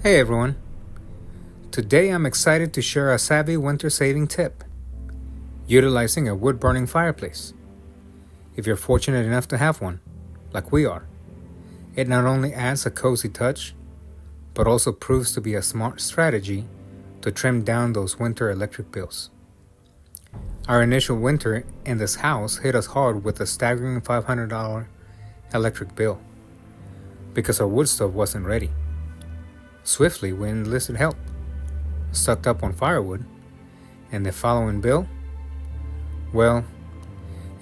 Hey everyone! Today I'm excited to share a savvy winter saving tip utilizing a wood burning fireplace. If you're fortunate enough to have one, like we are, it not only adds a cozy touch, but also proves to be a smart strategy to trim down those winter electric bills. Our initial winter in this house hit us hard with a staggering $500 electric bill because our wood stove wasn't ready. Swiftly, we enlisted help, stocked up on firewood, and the following bill, well,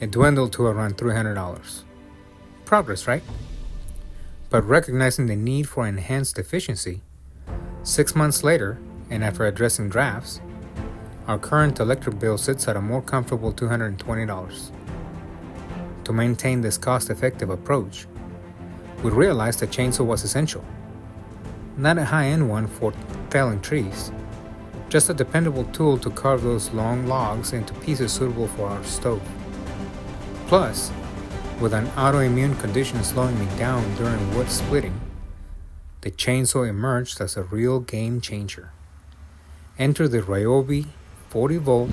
it dwindled to around $300. Progress, right? But recognizing the need for enhanced efficiency, 6 months later, and after addressing drafts, our current electric bill sits at a more comfortable $220. To maintain this cost-effective approach, we realized a chainsaw was essential. Not a high-end one for felling trees, just a dependable tool to carve those long logs into pieces suitable for our stove. Plus, with an autoimmune condition slowing me down during wood splitting, the chainsaw emerged as a real game changer. Enter the Ryobi 40-volt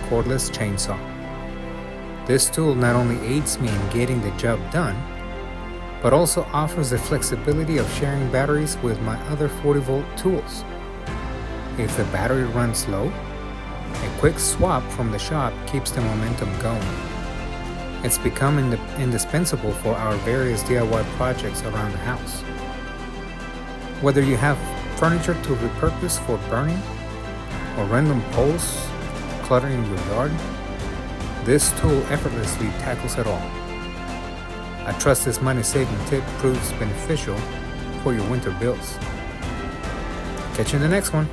cordless chainsaw. This tool not only aids me in getting the job done, but also offers the flexibility of sharing batteries with my other 40-volt tools. If the battery runs low, a quick swap from the shop keeps the momentum going. It's become indispensable for our various DIY projects around the house. Whether you have furniture to repurpose for burning, or random poles cluttering your yard, this tool effortlessly tackles it all. I trust this money-saving tip proves beneficial for your winter bills. Catch you in the next one.